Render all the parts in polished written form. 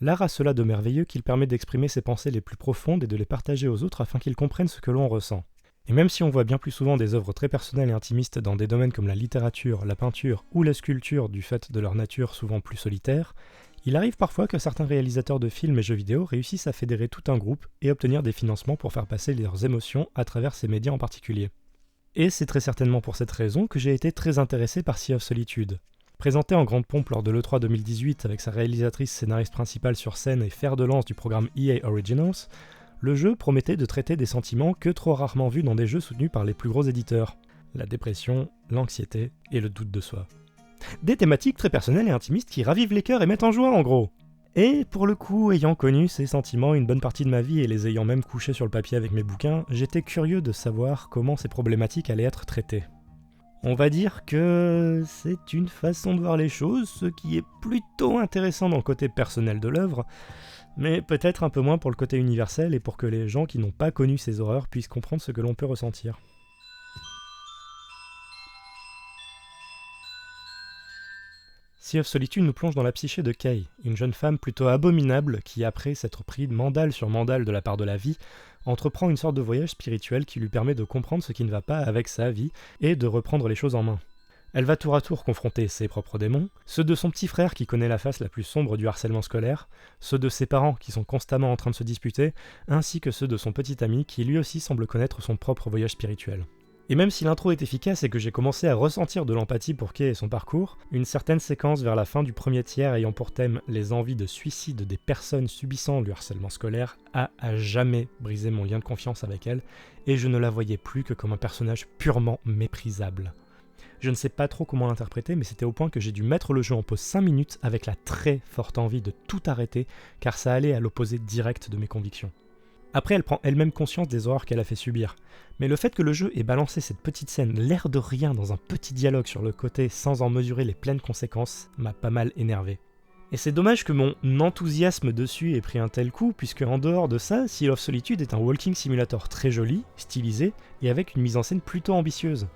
L'art a cela de merveilleux qu'il permet d'exprimer ses pensées les plus profondes et de les partager aux autres afin qu'ils comprennent ce que l'on ressent. Et même si on voit bien plus souvent des œuvres très personnelles et intimistes dans des domaines comme la littérature, la peinture ou la sculpture du fait de leur nature souvent plus solitaire, il arrive parfois que certains réalisateurs de films et jeux vidéo réussissent à fédérer tout un groupe et obtenir des financements pour faire passer leurs émotions à travers ces médias en particulier. Et c'est très certainement pour cette raison que j'ai été très intéressé par Sea of Solitude. Présenté en grande pompe lors de l'E3 2018 avec sa réalisatrice scénariste principale sur scène et fer de lance du programme EA Originals, le jeu promettait de traiter des sentiments que trop rarement vus dans des jeux soutenus par les plus gros éditeurs. La dépression, l'anxiété et le doute de soi. Des thématiques très personnelles et intimistes qui ravivent les cœurs et mettent en joie en gros. Et pour le coup, ayant connu ces sentiments une bonne partie de ma vie et les ayant même couchés sur le papier avec mes bouquins, j'étais curieux de savoir comment ces problématiques allaient être traitées. On va dire que c'est une façon de voir les choses, ce qui est plutôt intéressant dans le côté personnel de l'œuvre, mais peut-être un peu moins pour le côté universel et pour que les gens qui n'ont pas connu ces horreurs puissent comprendre ce que l'on peut ressentir. Sea of Solitude nous plonge dans la psyché de Kay, une jeune femme plutôt abominable qui, après s'être pris mandale sur mandale de la part de la vie, entreprend une sorte de voyage spirituel qui lui permet de comprendre ce qui ne va pas avec sa vie et de reprendre les choses en main. Elle va tour à tour confronter ses propres démons, ceux de son petit frère qui connaît la face la plus sombre du harcèlement scolaire, ceux de ses parents qui sont constamment en train de se disputer, ainsi que ceux de son petit ami qui lui aussi semble connaître son propre voyage spirituel. Et même si l'intro est efficace et que j'ai commencé à ressentir de l'empathie pour Kay et son parcours, une certaine séquence vers la fin du premier tiers ayant pour thème les envies de suicide des personnes subissant le harcèlement scolaire a à jamais brisé mon lien de confiance avec elle, et je ne la voyais plus que comme un personnage purement méprisable. Je ne sais pas trop comment l'interpréter, mais c'était au point que j'ai dû mettre le jeu en pause 5 minutes avec la très forte envie de tout arrêter, car ça allait à l'opposé direct de mes convictions. Après, elle prend elle-même conscience des horreurs qu'elle a fait subir. Mais le fait que le jeu ait balancé cette petite scène l'air de rien dans un petit dialogue sur le côté sans en mesurer les pleines conséquences m'a pas mal énervé. Et c'est dommage que mon enthousiasme dessus ait pris un tel coup, puisque en dehors de ça, Sea of Solitude est un walking simulator très joli, stylisé, et avec une mise en scène plutôt ambitieuse.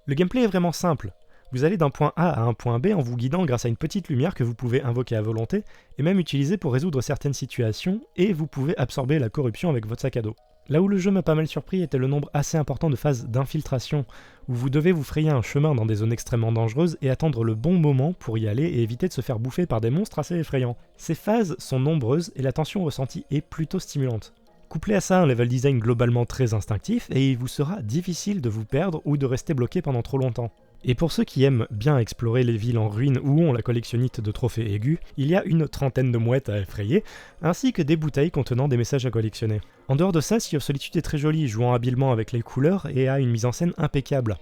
Le gameplay est vraiment simple. Vous allez d'un point A à un point B en vous guidant grâce à une petite lumière que vous pouvez invoquer à volonté, et même utiliser pour résoudre certaines situations, et vous pouvez absorber la corruption avec votre sac à dos. Là où le jeu m'a pas mal surpris était le nombre assez important de phases d'infiltration, où vous devez vous frayer un chemin dans des zones extrêmement dangereuses et attendre le bon moment pour y aller et éviter de se faire bouffer par des monstres assez effrayants. Ces phases sont nombreuses et la tension ressentie est plutôt stimulante. Couplez à ça un level design globalement très instinctif et il vous sera difficile de vous perdre ou de rester bloqué pendant trop longtemps. Et pour ceux qui aiment bien explorer les villes en ruine où ont la collectionnite de trophées aigus, il y a une trentaine de mouettes à effrayer, ainsi que des bouteilles contenant des messages à collectionner. En dehors de ça, Sea of Solitude est très joli, jouant habilement avec les couleurs et a une mise en scène impeccable.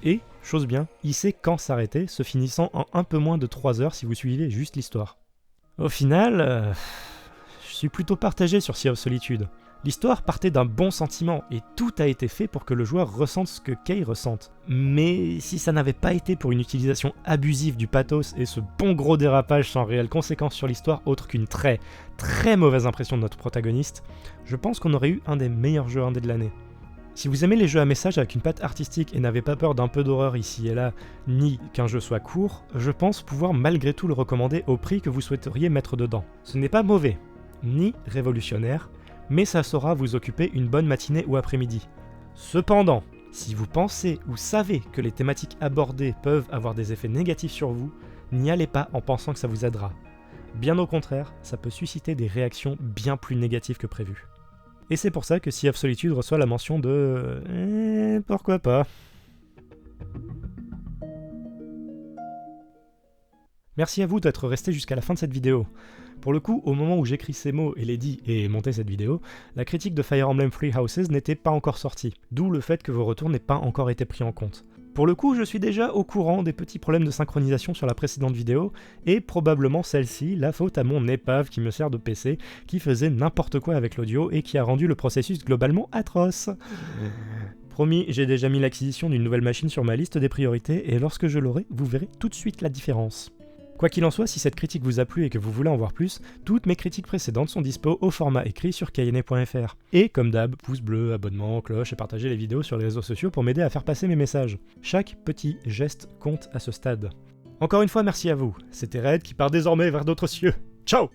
Et, chose bien, il sait quand s'arrêter, se finissant en un peu moins de 3 heures si vous suivez juste l'histoire. Au final, je suis plutôt partagé sur Sea of Solitude. L'histoire partait d'un bon sentiment, et tout a été fait pour que le joueur ressente ce que Kay ressente. Mais si ça n'avait pas été pour une utilisation abusive du pathos et ce bon gros dérapage sans réelle conséquence sur l'histoire autre qu'une très mauvaise impression de notre protagoniste, je pense qu'on aurait eu un des meilleurs jeux indés de l'année. Si vous aimez les jeux à message avec une patte artistique et n'avez pas peur d'un peu d'horreur ici et là, ni qu'un jeu soit court, je pense pouvoir malgré tout le recommander au prix que vous souhaiteriez mettre dedans. Ce n'est pas mauvais, ni révolutionnaire, mais ça saura vous occuper une bonne matinée ou après-midi. Cependant, si vous pensez ou savez que les thématiques abordées peuvent avoir des effets négatifs sur vous, n'y allez pas en pensant que ça vous aidera. Bien au contraire, ça peut susciter des réactions bien plus négatives que prévu. Et c'est pour ça que Sea of Solitude reçoit la mention de pourquoi pas. Merci à vous d'être resté jusqu'à la fin de cette vidéo. Pour le coup, au moment où j'écris ces mots et les dis et monté cette vidéo, la critique de Fire Emblem Three Houses n'était pas encore sortie, d'où le fait que vos retours n'aient pas encore été pris en compte. Pour le coup, je suis déjà au courant des petits problèmes de synchronisation sur la précédente vidéo, et probablement celle-ci, la faute à mon épave qui me sert de PC, qui faisait n'importe quoi avec l'audio et qui a rendu le processus globalement atroce. Promis, j'ai déjà mis l'acquisition d'une nouvelle machine sur ma liste des priorités, et lorsque je l'aurai, vous verrez tout de suite la différence. Quoi qu'il en soit, si cette critique vous a plu et que vous voulez en voir plus, toutes mes critiques précédentes sont dispo au format écrit sur kayene.fr. Et comme d'hab, pouce bleu, abonnement, cloche et partagez les vidéos sur les réseaux sociaux pour m'aider à faire passer mes messages. Chaque petit geste compte à ce stade. Encore une fois, merci à vous. C'était Red qui part désormais vers d'autres cieux. Ciao!